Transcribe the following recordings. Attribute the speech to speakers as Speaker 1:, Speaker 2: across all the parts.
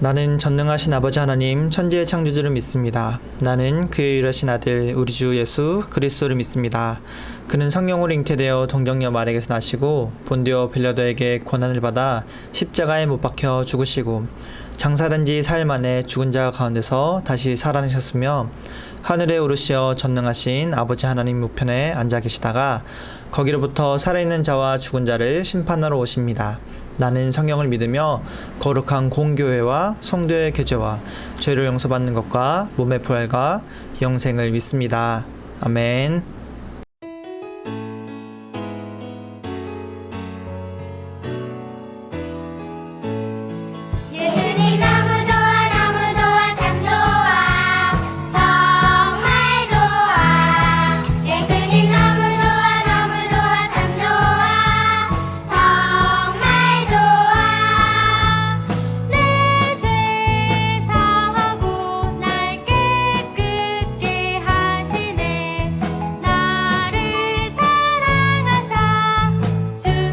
Speaker 1: 나는 전능하신 아버지 하나님 천지의 창조주를 믿습니다. 나는 그의 유일하신 아들 우리 주 예수 그리스도를 믿습니다. 그는 성령으로 잉태되어 동정녀 마리아에게서 나시고 본디오 빌라도에게 고난을 받아 십자가에 못 박혀 죽으시고 장사된 지 사흘 만에 죽은 자 가운데서 다시 살아나셨으며 하늘에 오르시어 전능하신 아버지 하나님 우편에 앉아 계시다가 거기로부터 살아있는 자와 죽은 자를 심판하러 오십니다. 나는 성령을 믿으며 거룩한 공교회와 성도의 교제와 죄를 용서받는 것과 몸의 부활과 영생을 믿습니다. 아멘.
Speaker 2: 예수님 너무 좋아 너무 좋아 참 좋아 정말 좋아 예수님 너무 좋아 너무 좋아 참 좋아 정말 좋아 내 죄 사하고 날 깨끗게 하시네 나를 사랑하사 주의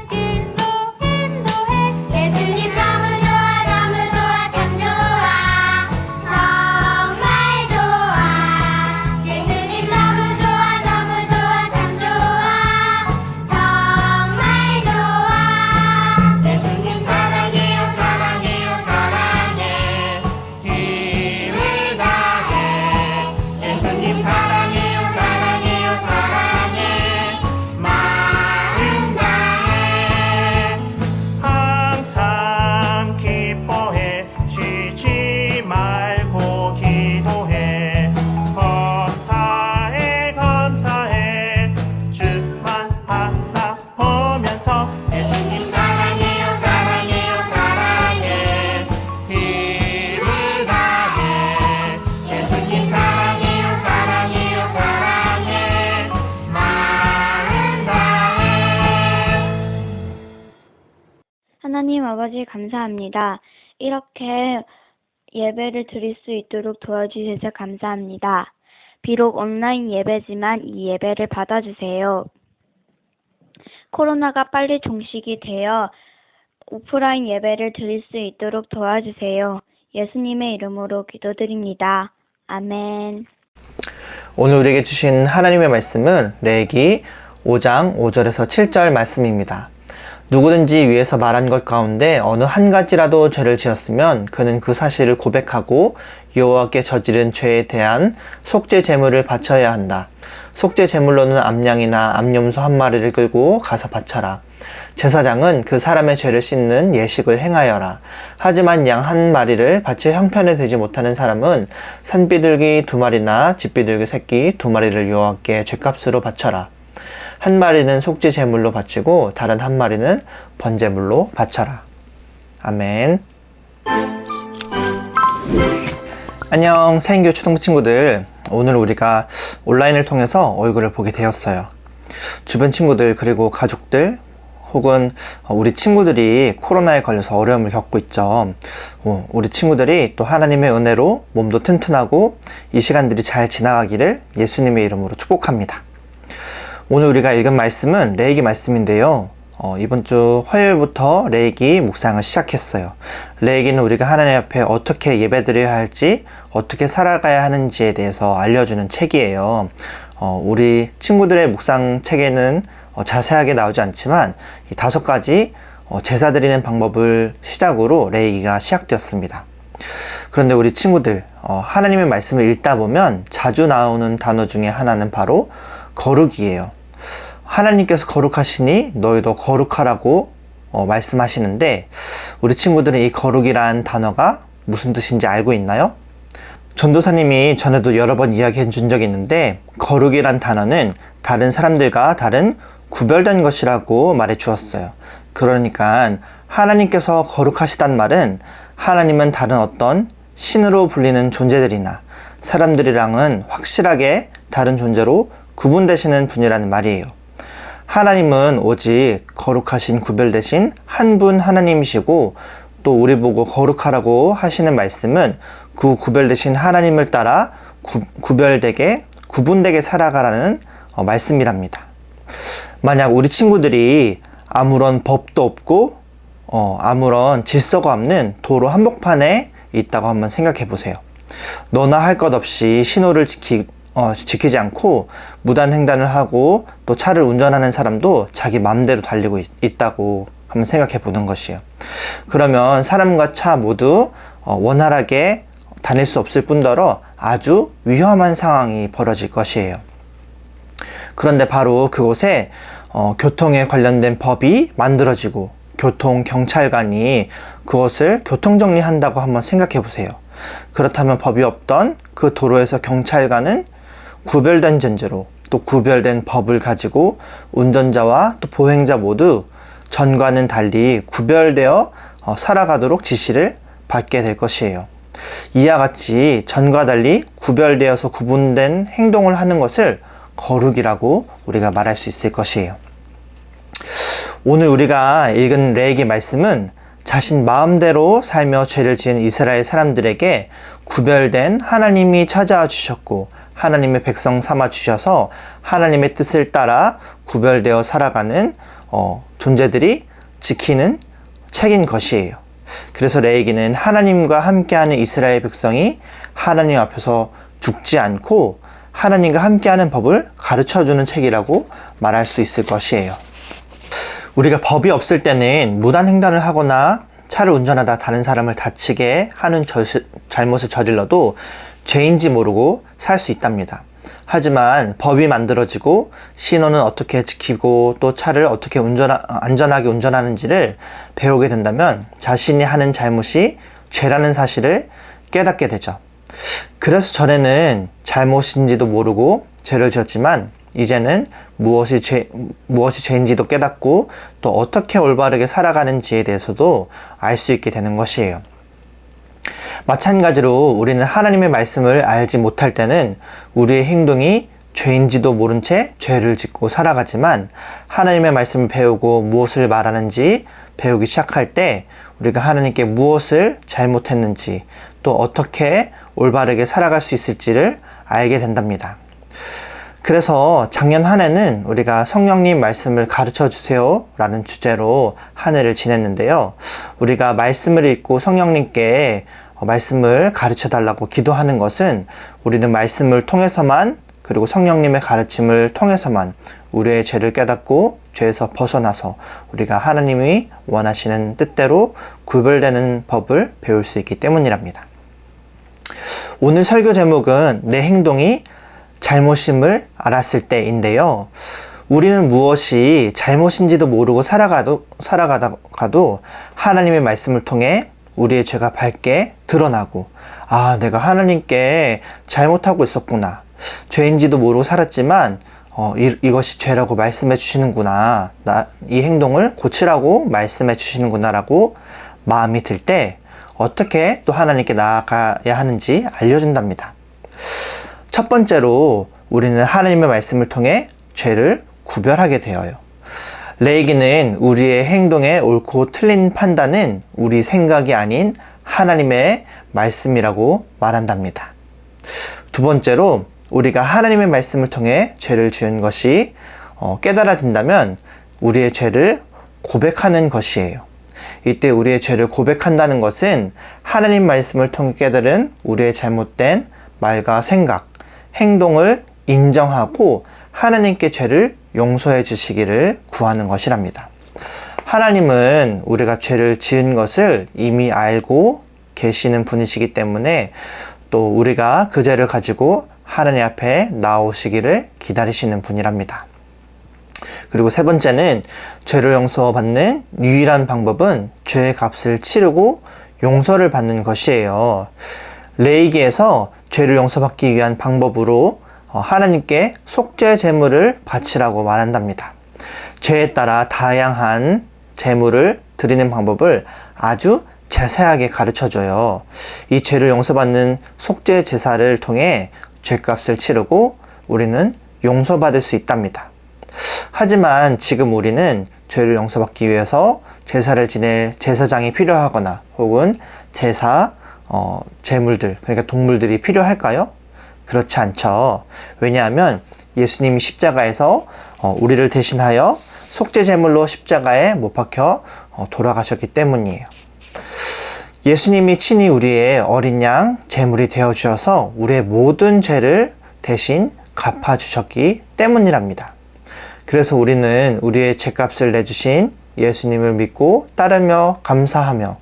Speaker 2: 길로 인도해 예수님 너무 좋아 너무 좋아 참 좋아 정말 좋아 예수님 너무 좋아 너무 좋아 참 좋아 정말 좋아 예수님 사랑해요 사랑해요 사랑해 힘을 다해 예수님 사랑해요 사랑해요 사랑해 마음 다해
Speaker 3: 항상 기뻐해 쉬지 말고 기도해 감사해 감사해 주만 바라보면서
Speaker 2: 예수님 사랑해요 사랑해요 사랑해 힘을 다해 예수님 사랑해요 사랑해요 사랑해 마음 다해
Speaker 4: 하나님 아버지 감사합니다. 이렇게 예배를 드릴 수 있도록 도와주셔서 감사합니다. 비록 온라인 예배지만 이 예배를 받아주세요. 코로나가 빨리 종식이 되어 오프라인 예배를 드릴 수 있도록 도와주세요. 예수님의 이름으로 기도드립니다. 아멘.
Speaker 5: 오늘 우리에게 주신 하나님의 말씀은 레위기 5장 5절에서 7절 말씀입니다. 누구든지 위에서 말한 것 가운데 어느 한 가지라도 죄를 지었으면 그는 그 사실을 고백하고 여호와께 저지른 죄에 대한 속죄 제물을 바쳐야 한다. 속죄 제물로는 암양이나 암염소 한 마리를 끌고 가서 바쳐라. 제사장은 그 사람의 죄를 씻는 예식을 행하여라. 하지만 양 한 마리를 바칠 형편이 되지 못하는 사람은 산비둘기 2마리나 집비둘기 새끼 2마리를 여호와께 죄값으로 바쳐라. 한 마리는 속죄 제물로 바치고 다른 한 마리는 번제물로 바쳐라. 아멘. 안녕 새인교 초등부 친구들, 오늘 우리가 온라인을 통해서 얼굴을 보게 되었어요. 주변 친구들 그리고 가족들 혹은 우리 친구들이 코로나에 걸려서 어려움을 겪고 있죠. 우리 친구들이 또 하나님의 은혜로 몸도 튼튼하고 이 시간들이 잘 지나가기를 예수님의 이름으로 축복합니다. 오늘 우리가 읽은 말씀은 레위기 말씀인데요. 이번 주 화요일부터 레위기 묵상을 시작했어요. 레위기는 우리가 하나님 앞에 어떻게 예배드려야 할지, 어떻게 살아가야 하는지에 대해서 알려주는 책이에요. 우리 친구들의 묵상 책에는 자세하게 나오지 않지만 이 5가지 제사 드리는 방법을 시작으로 레위기가 시작되었습니다. 그런데 우리 친구들, 하나님의 말씀을 읽다 보면 자주 나오는 단어 중에 하나는 바로 거룩이에요. 하나님께서 거룩하시니 너희도 거룩하라고 말씀하시는데, 우리 친구들은 이 거룩이란 단어가 무슨 뜻인지 알고 있나요? 전도사님이 전에도 여러 번 이야기해 준 적이 있는데, 거룩이란 단어는 다른 사람들과 다른 구별된 것이라고 말해 주었어요. 그러니까 하나님께서 거룩하시단 말은 하나님은 다른 어떤 신으로 불리는 존재들이나 사람들이랑은 확실하게 다른 존재로 구분되시는 분이라는 말이에요. 하나님은 오직 거룩하신 구별되신 한 분 하나님이시고, 또 우리 보고 거룩하라고 하시는 말씀은 그 구별되신 하나님을 따라 구별되게 구분되게 살아가라는 말씀이랍니다. 만약 우리 친구들이 아무런 법도 없고 아무런 질서가 없는 도로 한복판에 있다고 한번 생각해 보세요. 너나 할 것 없이 신호를 지키지 않고 무단횡단을 하고 또 차를 운전하는 사람도 자기 맘대로 달리고 있다고 한번 생각해 보는 것이에요. 그러면 사람과 차 모두 원활하게 다닐 수 없을 뿐더러 아주 위험한 상황이 벌어질 것이에요. 그런데 바로 그곳에 교통에 관련된 법이 만들어지고 교통경찰관이 그것을 교통정리한다고 한번 생각해 보세요. 그렇다면 법이 없던 그 도로에서 경찰관은 구별된 전제로 또 구별된 법을 가지고 운전자와 또 보행자 모두 전과는 달리 구별되어 살아가도록 지시를 받게 될 것이에요. 이와 같이 전과 달리 구별되어서 구분된 행동을 하는 것을 거룩이라고 우리가 말할 수 있을 것이에요. 오늘 우리가 읽은 레위기 말씀은 자신 마음대로 살며 죄를 지은 이스라엘 사람들에게 구별된 하나님이 찾아와 주셨고 하나님의 백성 삼아 주셔서 하나님의 뜻을 따라 구별되어 살아가는 존재들이 지키는 책인 것이에요. 그래서 레위기는 하나님과 함께하는 이스라엘 백성이 하나님 앞에서 죽지 않고 하나님과 함께하는 법을 가르쳐주는 책이라고 말할 수 있을 것이에요. 우리가 법이 없을 때는 무단횡단을 하거나 차를 운전하다 다른 사람을 다치게 하는 잘못을 저질러도 죄인지 모르고 살 수 있답니다. 하지만 법이 만들어지고 신호는 어떻게 지키고 또 차를 어떻게 안전하게 운전하는지를 배우게 된다면 자신이 하는 잘못이 죄라는 사실을 깨닫게 되죠. 그래서 전에는 잘못인지도 모르고 죄를 지었지만 이제는 무엇이 죄인지도 깨닫고 또 어떻게 올바르게 살아가는지에 대해서도 알 수 있게 되는 것이에요. 마찬가지로 우리는 하나님의 말씀을 알지 못할 때는 우리의 행동이 죄인지도 모른 채 죄를 짓고 살아가지만 하나님의 말씀을 배우고 무엇을 말하는지 배우기 시작할 때 우리가 하나님께 무엇을 잘못했는지 또 어떻게 올바르게 살아갈 수 있을지를 알게 된답니다. 그래서 작년 한 해는 우리가 성령님 말씀을 가르쳐 주세요 라는 주제로 한 해를 지냈는데요. 우리가 말씀을 읽고 성령님께 말씀을 가르쳐 달라고 기도하는 것은 우리는 말씀을 통해서만 그리고 성령님의 가르침을 통해서만 우리의 죄를 깨닫고 죄에서 벗어나서 우리가 하나님이 원하시는 뜻대로 구별되는 법을 배울 수 있기 때문이랍니다. 오늘 설교 제목은 내 행동이 잘못임을 알았을 때인데요. 우리는 무엇이 잘못인지도 모르고 살아가다가도 하나님의 말씀을 통해 우리의 죄가 밝게 드러나고 내가 하나님께 잘못하고 있었구나. 죄인지도 모르고 살았지만 이것이 죄라고 말씀해 주시는구나. 이 행동을 고치라고 말씀해 주시는구나 라고 마음이 들 때 어떻게 또 하나님께 나아가야 하는지 알려준답니다. 첫 번째로 우리는 하나님의 말씀을 통해 죄를 구별하게 되어요. 레위기는 우리의 행동의 옳고 틀린 판단은 우리 생각이 아닌 하나님의 말씀이라고 말한답니다. 두 번째로 우리가 하나님의 말씀을 통해 죄를 지은 것이 깨달아진다면 우리의 죄를 고백하는 것이에요. 이때 우리의 죄를 고백한다는 것은 하나님 말씀을 통해 깨달은 우리의 잘못된 말과 생각, 행동을 인정하고 하나님께 죄를 용서해 주시기를 구하는 것이랍니다. 하나님은 우리가 죄를 지은 것을 이미 알고 계시는 분이시기 때문에 또 우리가 그 죄를 가지고 하나님 앞에 나오시기를 기다리시는 분이랍니다. 그리고 세 번째는 죄를 용서받는 유일한 방법은 죄의 값을 치르고 용서를 받는 것이에요. 레위기에서 죄를 용서받기 위한 방법으로 하나님께 속죄 제물을 바치라고 말한답니다. 죄에 따라 다양한 제물을 드리는 방법을 아주 자세하게 가르쳐줘요. 이 죄를 용서받는 속죄 제사를 통해 죄값을 치르고 우리는 용서받을 수 있답니다. 하지만 지금 우리는 죄를 용서받기 위해서 제사를 지낼 제사장이 필요하거나 혹은 제사 제물들, 그러니까 동물들이 필요할까요? 그렇지 않죠. 왜냐하면 예수님이 십자가에서 우리를 대신하여 속죄 제물로 십자가에 못 박혀 돌아가셨기 때문이에요. 예수님이 친히 우리의 어린 양 제물이 되어 주셔서 우리의 모든 죄를 대신 갚아 주셨기 때문이랍니다. 그래서 우리는 우리의 죄값을 내주신 예수님을 믿고 따르며 감사하며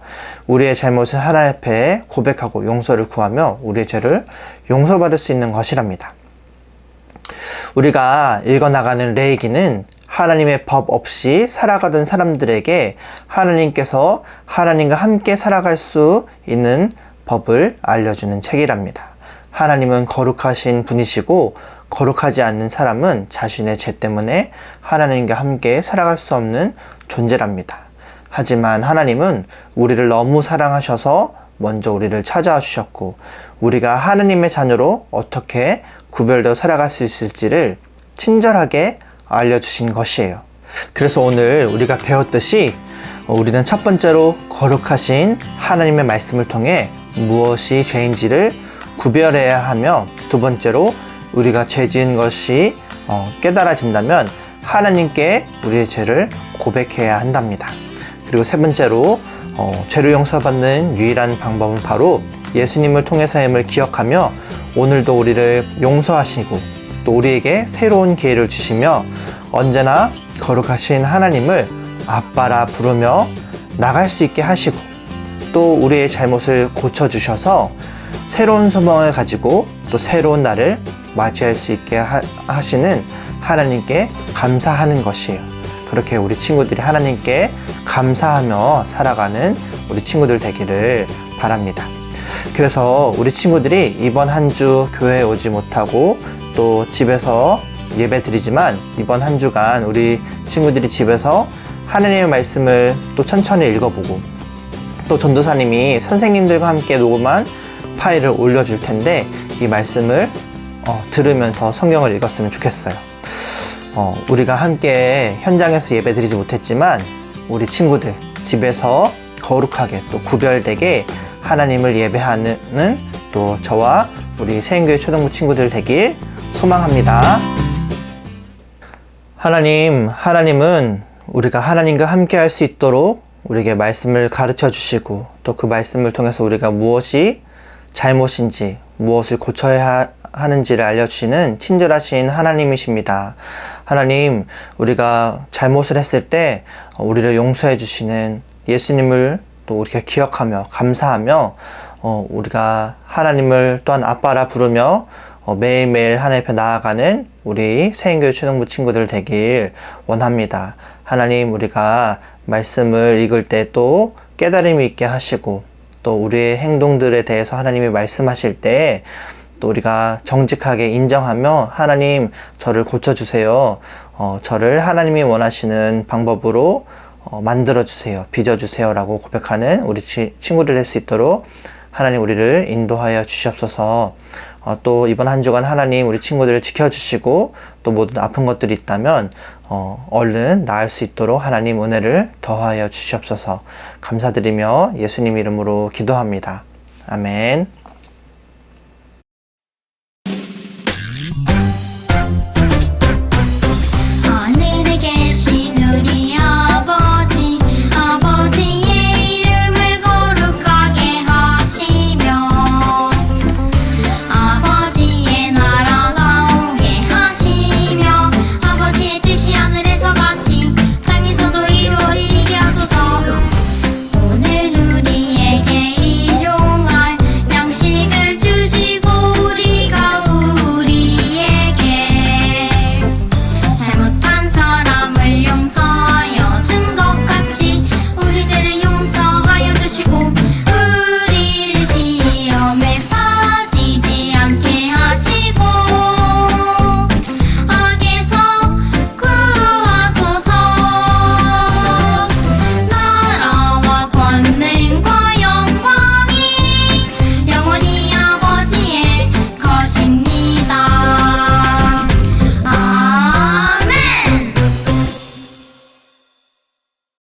Speaker 5: 우리의 잘못을 하나님 앞에 고백하고 용서를 구하며 우리의 죄를 용서받을 수 있는 것이랍니다. 우리가 읽어나가는 레위기는 하나님의 법 없이 살아가던 사람들에게 하나님께서 하나님과 함께 살아갈 수 있는 법을 알려주는 책이랍니다. 하나님은 거룩하신 분이시고 거룩하지 않는 사람은 자신의 죄 때문에 하나님과 함께 살아갈 수 없는 존재랍니다. 하지만 하나님은 우리를 너무 사랑하셔서 먼저 우리를 찾아와 주셨고 우리가 하나님의 자녀로 어떻게 구별되어 살아갈 수 있을지를 친절하게 알려주신 것이에요. 그래서 오늘 우리가 배웠듯이 우리는 첫 번째로 거룩하신 하나님의 말씀을 통해 무엇이 죄인지를 구별해야 하며 두 번째로 우리가 죄 지은 것이 깨달아진다면 하나님께 우리의 죄를 고백해야 한답니다. 그리고 세 번째로 죄를 용서받는 유일한 방법은 바로 예수님을 통해서임을 기억하며 오늘도 우리를 용서하시고 또 우리에게 새로운 기회를 주시며 언제나 거룩하신 하나님을 아빠라 부르며 나갈 수 있게 하시고 또 우리의 잘못을 고쳐주셔서 새로운 소망을 가지고 또 새로운 날을 맞이할 수 있게 하시는 하나님께 감사하는 것이에요. 그렇게 우리 친구들이 하나님께 감사하며 살아가는 우리 친구들 되기를 바랍니다. 그래서 우리 친구들이 이번 한 주 교회에 오지 못하고 또 집에서 예배 드리지만 이번 한 주간 우리 친구들이 집에서 하나님의 말씀을 또 천천히 읽어보고 또 전도사님이 선생님들과 함께 녹음한 파일을 올려줄 텐데 이 말씀을 들으면서 성경을 읽었으면 좋겠어요. 우리가 함께 현장에서 예배 드리지 못했지만 우리 친구들 집에서 거룩하게 또 구별되게 하나님을 예배하는 또 저와 우리 세인교회 초등부 친구들 되길 소망합니다. 하나님은 우리가 하나님과 함께 할 수 있도록 우리에게 말씀을 가르쳐 주시고 또 그 말씀을 통해서 우리가 무엇이 잘못인지 무엇을 고쳐야 하는지를 알려주시는 친절하신 하나님이십니다. 하나님, 우리가 잘못을 했을 때 우리를 용서해 주시는 예수님을 또 우리가 기억하며 감사하며 우리가 하나님을 또한 아빠라 부르며 매일매일 하나님 앞에 나아가는 우리 세인교회 초등부 친구들 되길 원합니다. 하나님, 우리가 말씀을 읽을 때 또 깨달음이 있게 하시고 또 우리의 행동들에 대해서 하나님이 말씀하실 때 또 우리가 정직하게 인정하며 하나님 저를 고쳐주세요. 저를 하나님이 원하시는 방법으로 만들어주세요. 빚어주세요. 라고 고백하는 우리 친구들 될 수 있도록 하나님 우리를 인도하여 주시옵소서. 또 이번 한 주간 하나님 우리 친구들을 지켜주시고 또 모든 아픈 것들이 있다면 얼른 나을 수 있도록 하나님 은혜를 더하여 주시옵소서. 감사드리며 예수님 이름으로 기도합니다. 아멘.